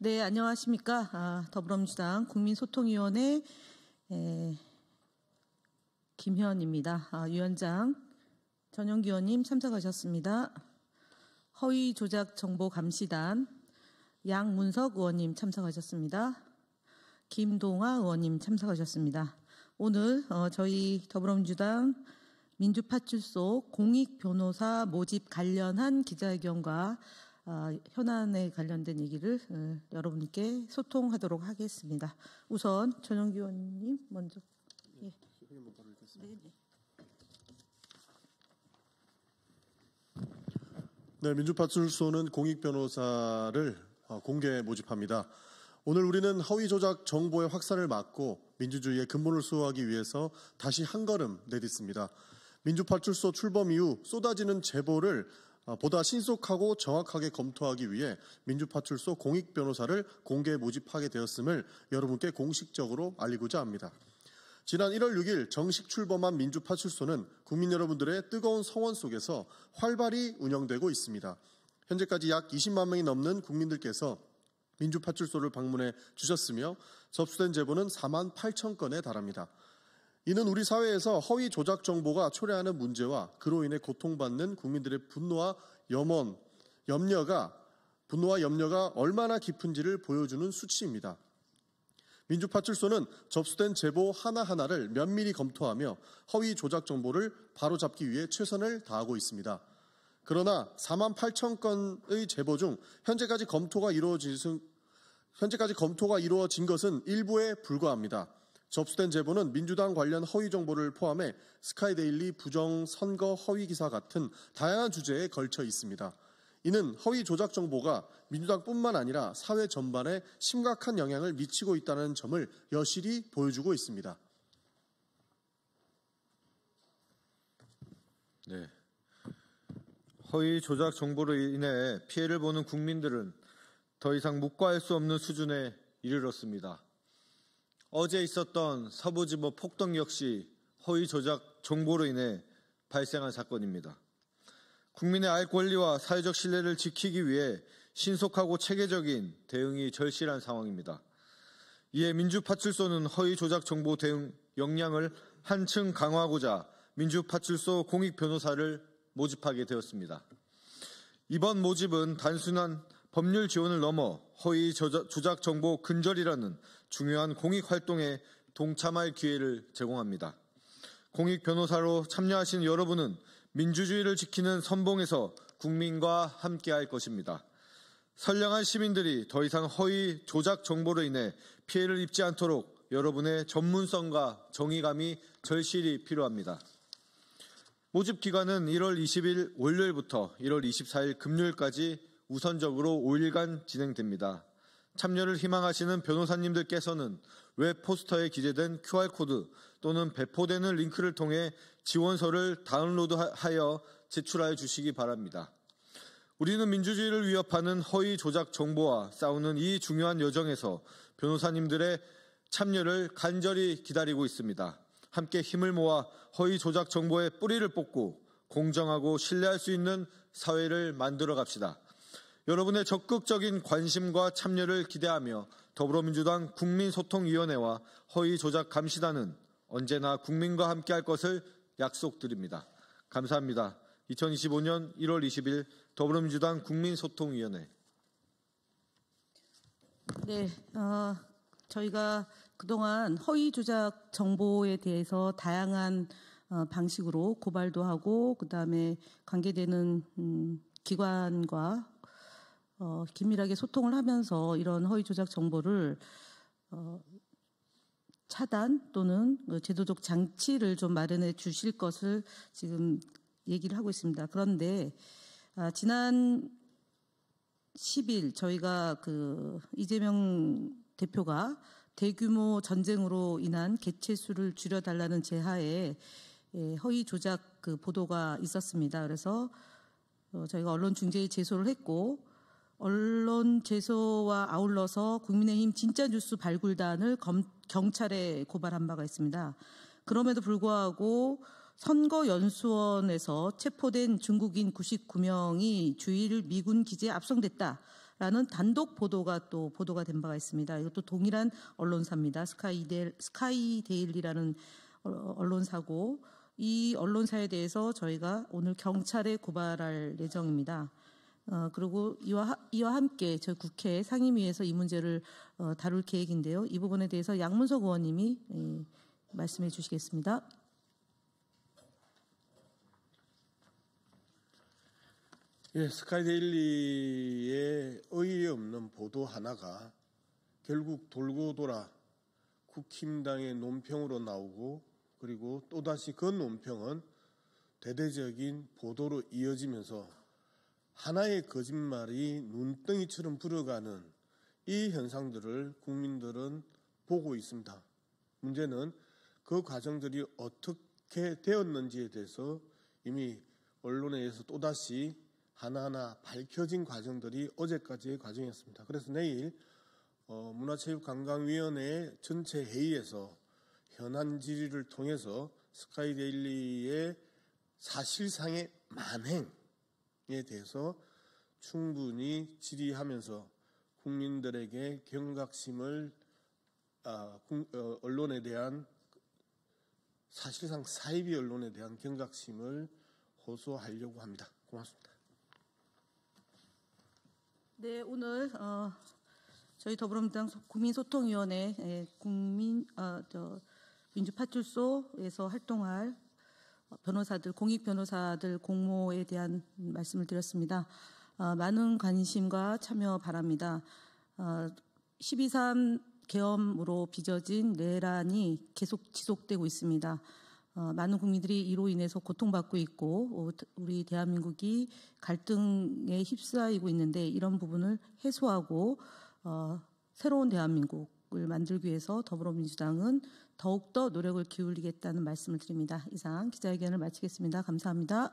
네, 안녕하십니까. 더불어민주당 국민소통위원회 김희원입니다. 위원장 전용기 의원님 참석하셨습니다. 허위조작정보감시단 양문석 의원님 참석하셨습니다. 김동아 의원님 참석하셨습니다. 오늘 저희 더불어민주당 민주파출소 공익변호사 모집 관련한 기자회견과 현안에 관련된 얘기를 여러분께 소통하도록 하겠습니다. 우선 전용기 의원님 먼저. 예. 네, 민주파출소는 공익변호사를 공개 모집합니다. 오늘 우리는 허위조작 정보의 확산을 막고 민주주의의 근본을 수호하기 위해서 다시 한 걸음 내딛습니다. 민주파출소 출범 이후 쏟아지는 제보를 보다 신속하고 정확하게 검토하기 위해 민주파출소 공익변호사를 공개 모집하게 되었음을 여러분께 공식적으로 알리고자 합니다. 지난 1월 6일 정식 출범한 민주파출소는 국민 여러분들의 뜨거운 성원 속에서 활발히 운영되고 있습니다. 현재까지 약 20만 명이 넘는 국민들께서 민주파출소를 방문해 주셨으며 접수된 제보는 4만 8천 건에 달합니다. 이는 우리 사회에서 허위 조작 정보가 초래하는 문제와 그로 인해 고통받는 국민들의 분노와 염려가 얼마나 깊은지를 보여주는 수치입니다. 민주파출소는 접수된 제보 하나하나를 면밀히 검토하며 허위 조작 정보를 바로잡기 위해 최선을 다하고 있습니다. 그러나 4만 8천 건의 제보 중 현재까지 검토가 이루어진 것은 일부에 불과합니다. 접수된 제보는 민주당 관련 허위 정보를 포함해 스카이데일리 부정 선거 허위 기사 같은 다양한 주제에 걸쳐 있습니다. 이는 허위 조작 정보가 민주당뿐만 아니라 사회 전반에 심각한 영향을 미치고 있다는 점을 여실히 보여주고 있습니다. 네. 허위 조작 정보로 인해 피해를 보는 국민들은 더 이상 묵과할 수 없는 수준에 이르렀습니다. 어제 있었던 서부지법 폭동 역시 허위 조작 정보로 인해 발생한 사건입니다. 국민의 알 권리와 사회적 신뢰를 지키기 위해 신속하고 체계적인 대응이 절실한 상황입니다. 이에 민주파출소는 허위 조작 정보 대응 역량을 한층 강화하고자 민주파출소 공익변호사를 모집하게 되었습니다. 이번 모집은 단순한 법률 지원을 넘어 허위 조작 정보 근절이라는 중요한 공익 활동에 동참할 기회를 제공합니다. 공익 변호사로 참여하신 여러분은 민주주의를 지키는 선봉에서 국민과 함께할 것입니다. 선량한 시민들이 더 이상 허위 조작 정보로 인해 피해를 입지 않도록 여러분의 전문성과 정의감이 절실히 필요합니다. 모집 기간은 1월 20일 월요일부터 1월 24일 금요일까지 우선적으로 5일간 진행됩니다. 참여를 희망하시는 변호사님들께서는 웹 포스터에 기재된 QR코드 또는 배포되는 링크를 통해 지원서를 다운로드하여 제출하여 주시기 바랍니다. 우리는 민주주의를 위협하는 허위 조작 정보와 싸우는 이 중요한 여정에서 변호사님들의 참여를 간절히 기다리고 있습니다. 함께 힘을 모아 허위 조작 정보의 뿌리를 뽑고 공정하고 신뢰할 수 있는 사회를 만들어 갑시다. 여러분의 적극적인 관심과 참여를 기대하며 더불어민주당 국민소통위원회와 허위조작감시단은 언제나 국민과 함께할 것을 약속드립니다. 감사합니다. 2025년 1월 20일 더불어민주당 국민소통위원회. 네, 저희가 그동안 허위조작 정보에 대해서 다양한 방식으로 고발도 하고 그다음에 관계되는 기관과 긴밀하게 소통을 하면서 이런 허위 조작 정보를 차단 또는 제도적 장치를 좀 마련해 주실 것을 지금 얘기를 하고 있습니다. 그런데 지난 10일 저희가 이재명 대표가 대규모 전쟁으로 인한 개체수를 줄여달라는 제하에 허위 조작 보도가 있었습니다. 그래서 저희가 언론 중재에 제소를 했고 언론 제소와 아울러서 국민의힘 진짜뉴스 발굴단을 경찰에 고발한 바가 있습니다. 그럼에도 불구하고 선거연수원에서 체포된 중국인 99명이 주일 미군 기지에 압송됐다. 라는 단독 보도가 또 보도가 된 바가 있습니다. 이것도 동일한 언론사입니다. 스카이데일리라는 언론사고, 이 언론사에 대해서 저희가 오늘 경찰에 고발할 예정입니다. 그리고 이와 함께 저희 국회 상임위에서 이 문제를 다룰 계획인데요. 이 부분에 대해서 양문석 의원님이 말씀해 주시겠습니다. 예, 스카이데일리의 어이에 없는 보도 하나가 결국 돌고 돌아 국힘당의 논평으로 나오고, 그리고 또다시 그 논평은 대대적인 보도로 이어지면서 하나의 거짓말이 눈덩이처럼 불어가는 이 현상들을 국민들은 보고 있습니다. 문제는 그 과정들이 어떻게 되었는지에 대해서 이미 언론에 의해서 또다시 하나하나 밝혀진 과정들이 어제까지의 과정이었습니다. 그래서 내일 문화체육관광위원회 전체 회의에서 현안 질의를 통해서 스카이데일리의 사실상의 만행에 대해서 충분히 질의하면서 국민들에게 경각심을, 언론에 대한, 사실상 사이비 언론에 대한 경각심을 호소하려고 합니다. 고맙습니다. 네, 오늘 저희 더불어민주당 국민소통위원회 민주파출소에서 활동할 변호사들, 공익 변호사들 공모에 대한 말씀을 드렸습니다. 많은 관심과 참여 바랍니다. 12.3 계엄으로 빚어진 내란이 계속 지속되고 있습니다. 많은 국민들이 이로 인해서 고통받고 있고, 우리 대한민국이 갈등에 휩싸이고 있는데, 이런 부분을 해소하고 새로운 대한민국을 만들기 위해서 더불어민주당은 더욱더 노력을 기울이겠다는 말씀을 드립니다. 이상 기자회견을 마치겠습니다. 감사합니다.